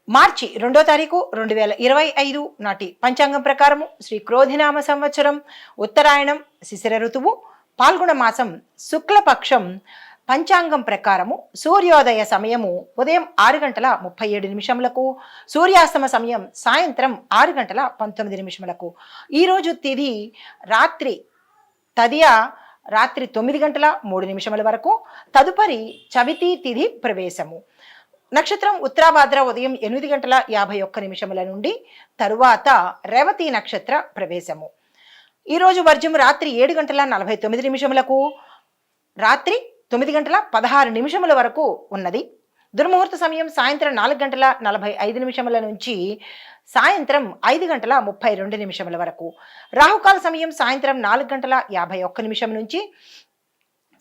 మార్చి 2వ తారీఖు 2025 నాటి పంచాంగం ప్రకారము శ్రీ క్రోధినామ సంవత్సరం ఉత్తరాయణం శిశిర ఋతువు పాల్గొన మాసం శుక్లపక్షం పంచాంగం ప్రకారము సూర్యోదయ సమయము ఉదయం 6:37 సూర్యాస్తమ సమయం సాయంత్రం 6:19 ఈరోజు తిథి రాత్రి తదియ రాత్రి 9:03 వరకు తదుపరి చవితి తిథి ప్రవేశము. నక్షత్రం ఉత్తరాభాద్ర ఉదయం 8:51 నుండి తరువాత రేవతి నక్షత్ర ప్రవేశము. ఈరోజు వర్జం రాత్రి 7:49 రాత్రి 9:16 వరకు ఉన్నది. దుర్ముహూర్త సమయం సాయంత్రం 4:45 నుంచి సాయంత్రం 5:32 వరకు. రాహుకాల సమయం సాయంత్రం 4:51 నుంచి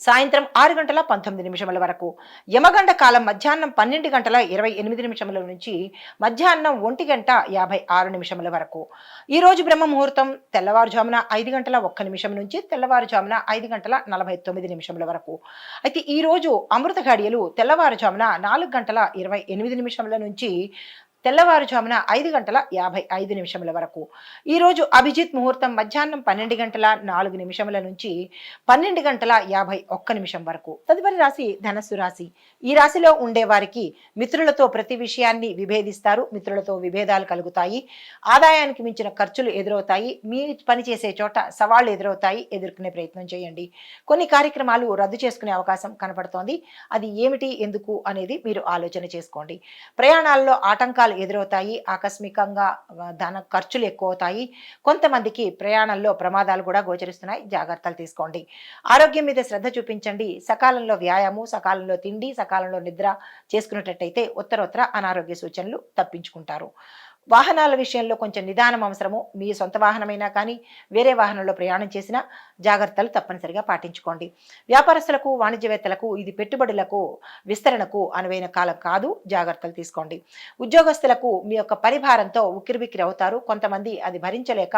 సాయంత్రం 6:19 వరకు. యమగండ కాలం మధ్యాహ్నం 12:28 నుంచి మధ్యాహ్నం 1:56 వరకు. ఈరోజు బ్రహ్మ ముహూర్తం తెల్లవారుజామున 5:01 నుంచి తెల్లవారుజామున 5:49 వరకు. అయితే ఈరోజు అమృత ఘడియలు తెల్లవారుజామున 4:28 నుంచి తెల్లవారుజామున 5:55 వరకు. ఈరోజు అభిజిత్ ముహూర్తం మధ్యాహ్నం 12:04 నుంచి 12:51 వరకు. తదుపరి రాశి ధనస్సు రాశి. ఈ రాశిలో ఉండే వారికి మిత్రులతో ప్రతి విషయాన్ని విభేదిస్తారు. మిత్రులతో విభేదాలు కలుగుతాయి. ఆదాయానికి మించిన ఖర్చులు ఎదురవుతాయి. మీ పనిచేసే చోట సవాళ్లు ఎదురవుతాయి. ఎదుర్కొనే ప్రయత్నం చేయండి. కొన్ని కార్యక్రమాలు రద్దు చేసుకునే అవకాశం కనపడుతోంది. అది ఏమిటి, ఎందుకు అనేది మీరు ఆలోచన చేసుకోండి. ప్రయాణాల్లో ఆటంకాలు ఎదురవుతాయి. ఆకస్మికంగా ధన ఖర్చులు ఎక్కువ అవుతాయి. కొంతమందికి ప్రయాణంలో ప్రమాదాలు కూడా గోచరిస్తున్నాయి. జాగ్రత్తలు తీసుకోండి. ఆరోగ్యం మీద శ్రద్ధ చూపించండి. సకాలంలో వ్యాయామం, సకాలంలో తిండి, సకాలంలో నిద్ర చేసుకునేటట్టయితే ఉత్తరోత్తర అనారోగ్య సూచనలు తప్పించుకుంటారు. వాహనాల విషయంలో కొంచెం నిదానం అవసరము. మీ సొంత వాహనమైనా కానీ వేరే వాహనంలో ప్రయాణం చేసినా జాగ్రత్తలు తప్పనిసరిగా పాటించుకోండి. వ్యాపారస్తులకు, వాణిజ్యవేత్తలకు ఇది పెట్టుబడులకు, విస్తరణకు అనువైన కాలం కాదు. జాగ్రత్తలు తీసుకోండి. ఉద్యోగస్తులకు మీ యొక్క పరిభారంతో ఉక్కిరిబిక్కిరి అవుతారు. కొంతమంది అది భరించలేక,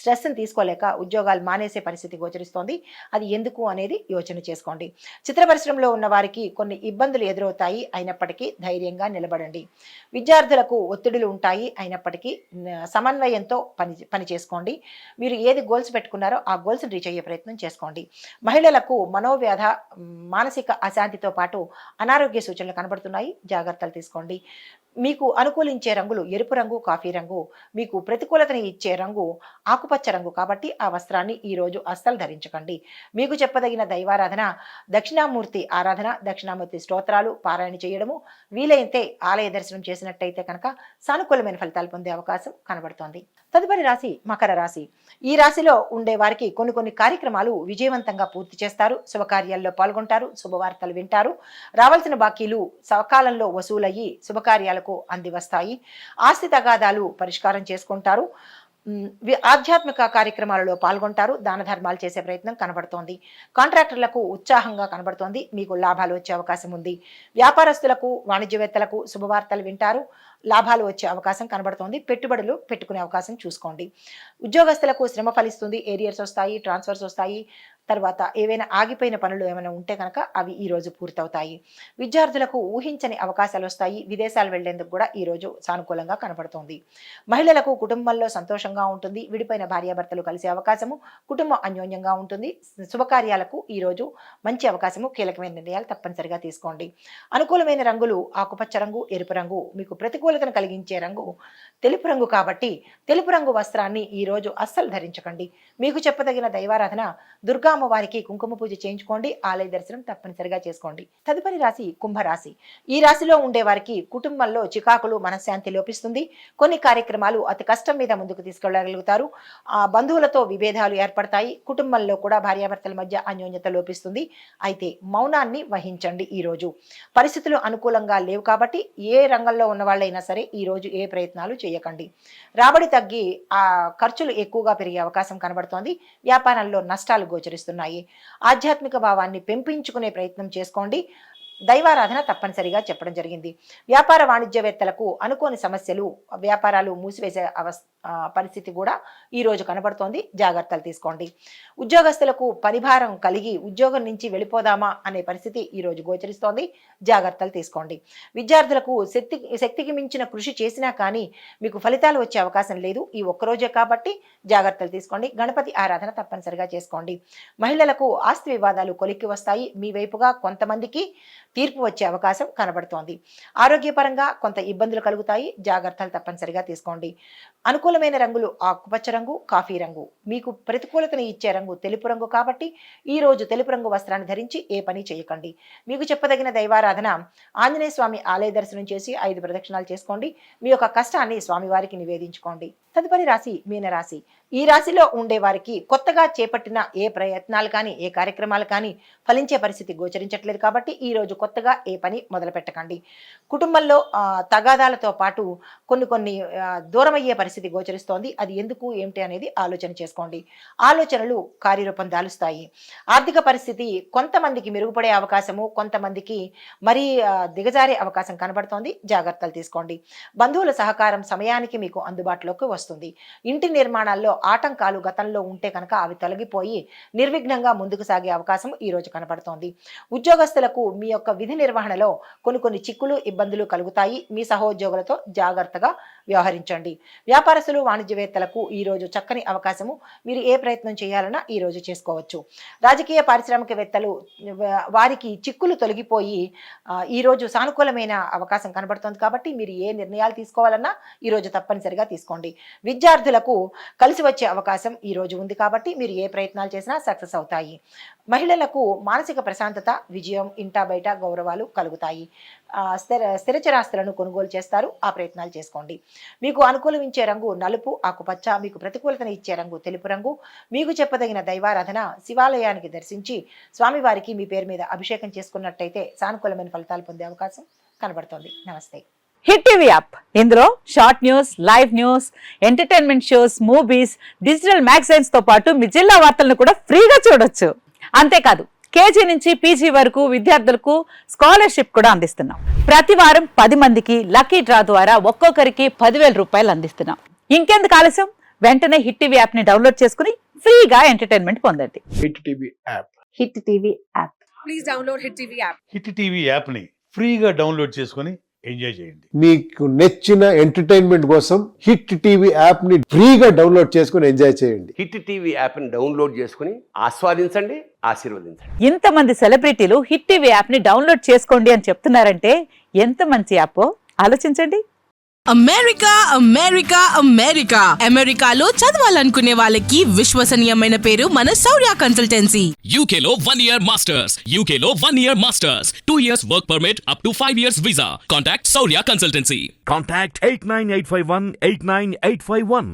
స్ట్రెస్ని తీసుకోలేక ఉద్యోగాలు మానేసే పరిస్థితి గోచరిస్తోంది. అది ఎందుకు అనేది యోచన చేసుకోండి. చిత్ర పరిశ్రమలో ఉన్న వారికి కొన్ని ఇబ్బందులు ఎదురవుతాయి. అయినప్పటికీ ధైర్యంగా నిలబడండి. విద్యార్థులకు ఒత్తిడులు ఉంటాయి. అయినప్పటికీ సమన్వయంతో పని చేసుకోండి. మీరు ఏది గోల్స్ పెట్టుకున్నారో ఆ గోల్స్ని రీచ్ అయ్యే ప్రయత్నం చేసుకోండి. మహిళలకు మనోవ్యాధ, మానసిక అశాంతితో పాటు అనారోగ్య సూచనలు కనబడుతున్నాయి. జాగ్రత్తలు తీసుకోండి. మీకు అనుకూలించే రంగులు ఎరుపు రంగు, కాఫీ రంగు. మీకు ప్రతికూలతని ఇచ్చే రంగు ఆకుపచ్చ రంగు. కాబట్టి ఆ వస్త్రాన్ని ఈరోజు అస్సలు ధరించకండి. మీకు చెప్పదగిన దైవారాధన దక్షిణామూర్తి ఆరాధన, దక్షిణామూర్తి స్తోత్రాలు పారాయణ చేయడము. వీలైతే ఆలయ దర్శనం చేసినట్టయితే కనుక సానుకూలమైన ఫలితాలు పొందే అవకాశం కనబడుతోంది. తదుపరి రాశి మకర రాశి. ఈ రాశిలో ఉండే వారికి కొన్ని కార్యక్రమాలు విజయవంతంగా పూర్తి చేస్తారు. శుభకార్యాల్లో పాల్గొంటారు. శుభవార్తలు వింటారు. రావాల్సిన బాకీలు సకాలంలో వసూలయ్యి శుభకార్యాలకు అంది వస్తాయి. ఆస్తి తగాదాలు పరిష్కారం చేసుకుంటారు. ఆధ్యాత్మిక కార్యక్రమాలలో పాల్గొంటారు. దాన ధర్మాలు చేసే ప్రయత్నం కనబడుతోంది. కాంట్రాక్టర్లకు ఉత్సాహంగా కనబడుతోంది. మీకు లాభాలు వచ్చే అవకాశం ఉంది. వ్యాపారస్తులకు, వాణిజ్యవేత్తలకు శుభవార్తలు వింటారు. లాభాలు వచ్చే అవకాశం కనబడుతోంది. పెట్టుబడులు పెట్టుకునే అవకాశం చూసుకోండి. ఉద్యోగస్తులకు శ్రమ ఫలిస్తుంది. ఏరియర్స్ వస్తాయి, ట్రాన్స్ఫర్స్ వస్తాయి. తర్వాత ఏవైనా ఆగిపోయిన పనులు ఏమైనా ఉంటే కనుక అవి ఈరోజు పూర్తవుతాయి. విద్యార్థులకు ఊహించని అవకాశాలు వస్తాయి. విదేశాలు వెళ్లేందుకు కూడా ఈరోజు సానుకూలంగా కనపడుతోంది. మహిళలకు కుటుంబంలో సంతోషంగా ఉంటుంది. విడిపోయిన భార్యాభర్తలు కలిసే అవకాశము, కుటుంబం అన్యోన్యంగా ఉంటుంది. శుభకార్యాలకు ఈరోజు మంచి అవకాశము. కీలకమైన నిర్ణయాలు తప్పనిసరిగా తీసుకోండి. అనుకూలమైన రంగులు ఆకుపచ్చ రంగు, ఎరుపు రంగు. మీకు ప్రతికూలతను కలిగించే రంగు తెలుపు రంగు. కాబట్టి తెలుపు రంగు వస్త్రాన్ని ఈరోజు అస్సలు ధరించకండి. మీకు చెప్పదగిన దైవారాధన దుర్గా అమ్మవారికి కుంకుమ పూజ చేయించుకోండి. ఆలయ దర్శనం తప్పనిసరిగా చేసుకోండి. తదుపరి రాశి కుంభరాశి. ఈ రాశిలో ఉండే వారికి కుటుంబంలో చికాకులు, మనశ్శాంతి లోపిస్తుంది. కొన్ని కార్యక్రమాలు అతి కష్టం మీద ముందుకు తీసుకెళ్లగలుగుతారు. బంధువులతో విభేదాలు ఏర్పడతాయి. కుటుంబంలో కూడా భార్యాభర్తల మధ్య అన్యోన్యత లోపిస్తుంది. అయితే మౌనాన్ని వహించండి. ఈరోజు పరిస్థితులు అనుకూలంగా లేవు కాబట్టి ఏ రంగంలో ఉన్న వాళ్ళైనా సరే ఈరోజు ఏ ప్రయత్నాలు చేయకండి. రాబడి తగ్గి ఖర్చులు ఎక్కువగా పెరిగే అవకాశం కనబడుతోంది. వ్యాపారంలో నష్టాలు గోచరిస్తున్నాయి. ఆధ్యాత్మిక భావాన్ని పెంపించుకునే ప్రయత్నం చేసుకోండి. దైవారాధన తప్పనిసరిగా చెప్పడం జరిగింది. వ్యాపార వాణిజ్యవేత్తలకు అనుకోని సమస్యలు, వ్యాపారాలు మూసివేసే పరిస్థితి కూడా ఈ రోజు కనబడుతోంది. జాగ్రత్తలు తీసుకోండి. ఉద్యోగస్తులకు పనిభారం కలిగి ఉద్యోగం నుంచి వెళ్ళిపోదామా అనే పరిస్థితి ఈ రోజు గోచరిస్తోంది. జాగ్రత్తలు తీసుకోండి. విద్యార్థులకు శక్తికి మించిన కృషి చేసినా కానీ మీకు ఫలితాలు వచ్చే అవకాశం లేదు. ఈ ఒక్కరోజే కాబట్టి జాగ్రత్తలు తీసుకోండి. గణపతి ఆరాధన తప్పనిసరిగా చేసుకోండి. మహిళలకు ఆస్తి వివాదాలు కొలిక్కి వస్తాయి. మీ వైపుగా కొంతమందికి తీర్పు వచ్చే అవకాశం కనబడుతోంది. ఆరోగ్యపరంగా కొంత ఇబ్బందులు కలుగుతాయి. జాగ్రత్తలు తప్పనిసరిగా తీసుకోండి. అనుకూలమైన రంగులు ఆకుపచ్చ రంగు, కాఫీ రంగు. మీకు ప్రతికూలతను ఇచ్చే రంగు తెలుపు రంగు కాబట్టి ఈ రోజు తెలుపు రంగు వస్త్రాన్ని ధరించి ఏ పని చేయకండి. మీకు చెప్పదగిన దైవారాధన ఆంజనేయ స్వామి ఆలయ దర్శనం చేసి 5 ప్రదక్షిణాలు చేసుకోండి. మీ యొక్క కష్టాన్ని స్వామివారికి నివేదించుకోండి. తదుపరి రాశి మీనరాశి. ఈ రాశిలో ఉండే వారికి కొత్తగా చేపట్టిన ఏ ప్రయత్నాలు కానీ ఏ కార్యక్రమాలు కానీ ఫలించే పరిస్థితి గోచరించట్లేదు కాబట్టి ఈ రోజు కొత్తగా ఏ పని మొదలు పెట్టకండి. కుటుంబంలో తగాదాలతో పాటు కొన్ని దూరమయ్యే పరిస్థితి గోచరిస్తోంది. అది ఎందుకు ఏమిటి అనేది ఆలోచన చేసుకోండి. ఆలోచనలు కార్యరూపం దాలుస్తాయి. ఆర్థిక పరిస్థితి కొంతమందికి మెరుగుపడే అవకాశము, కొంతమందికి మరీ దిగజారే అవకాశం కనబడుతోంది. జాగ్రత్తలు తీసుకోండి. బంధువుల సహకారం సమయానికి మీకు అందుబాటులోకి వస్తుంది. ఇంటి నిర్మాణాల్లో ఆటంకాలు గతంలో ఉంటే కనుక అవి తొలగిపోయి నిర్విఘ్నంగా ముందుకు సాగే అవకాశం ఈ రోజు కనబడుతోంది. ఉద్యోగస్తులకు మీ యొక్క విధి నిర్వహణలో కొన్ని చిక్కులు ఇబ్బందులు కలుగుతాయి. మీ సహోద్యోగులతో జాగ్రత్తగా వ్యవహరించండి. వ్యాపారస్తులు వాణిజ్యవేత్తలకు ఈ రోజు చక్కని అవకాశము. మీరు ఏ ప్రయత్నం చేయాలన్నా ఈ రోజు చేసుకోవచ్చు. రాజకీయ పారిశ్రామికవేత్తలు వారికి చిక్కులు తొలగిపోయి ఈ రోజు సానుకూలమైన అవకాశం కనబడుతోంది కాబట్టి మీరు ఏ నిర్ణయాలు తీసుకోవాలన్నా ఈ రోజు తప్పనిసరిగా తీసుకోండి. విద్యార్థులకు కలిసి వచ్చే అవకాశం ఈ రోజు ఉంది కాబట్టి మీరు ఏ ప్రయత్నాలు చేసినా సక్సెస్ అవుతాయి. మహిళలకు మానసిక ప్రశాంతత, విజయం, ఇంటా బయట గౌరవాలు కలుగుతాయి. స్థిరచరాస్తులను కొనుగోలు చేస్తారు. ఆ ప్రయత్నాలు చేసుకోండి. మీకు అనుకూలమించే రంగు నలుపు, ఆకుపచ్చ. మీకు ప్రతికూలతను ఇచ్చే రంగు తెలుపు రంగు. మీకు చెప్పదగిన దైవారాధన శివాలయానికి దర్శించి స్వామివారికి మీ పేరు మీద అభిషేకం చేసుకున్నట్టయితే సానుకూలమైన ఫలితాలు పొందే అవకాశం కనబడుతోంది. నమస్తే. హిట్ టీవీ యాప్, ఇందులో short news, live news, entertainment shows, movies, digital magazines తో పాటు మీ జిల్లా వార్తలను కూడా ఫ్రీగా చూడొచ్చు. అంతేకాదు కేజీ నుంచి పీజీ వరకు విద్యార్థులకు స్కాలర్షిప్ కూడా అందిస్తున్నాం. ప్రతి వారం 10 మందికి లక్కీ డ్రా ద్వారా ఒక్కొక్కరికి 10,000 రూపాయలు అందిస్తున్నాం. ఇంకెందుకు ఆలస్యం, వెంటనే హిట్ టీవీ యాప్ ని డౌన్లోడ్ చేసుకుని ఫ్రీగా ఎంటర్టైన్మెంట్ పొందండి. Hit TV app. Hit TV app. Please download hit TV app. Hit TV app ని ఫ్రీగా డౌన్లోడ్ చేసుకొని ఎంజాయ్ చేయండి. మీకు నచ్చిన ఎంటర్టైన్మెంట్ కోసం హిట్ టీవీ యాప్ ని ఫ్రీగా డౌన్లోడ్ చేసుకొని ఎంజాయ్ చేయండి. హిట్ టీవీ యాప్ ని డౌన్లోడ్ చేసుకుని ఆస్వాదించండి, ఆశీర్వదించండి. ఇంతమంది సెలబ్రిటీలు హిట్ టీవీ యాప్ ని డౌన్లోడ్ చేసుకోండి అని చెప్తున్నారంటే ఎంత మంచి యాప్ ఆలోచించండి. అమెరికా అమెరికా అమెరికా అమెరికాలో చదవాలనుకునే వాళ్ళకి విశ్వసనీయమైన పేరు మన శౌర్య కన్సల్టెన్సీ. UK లో 1 year masters. UK లో 1 year masters. 2 years work permit up to 5 years visa. Contact Saurya Consultancy. Contact 89851 89851.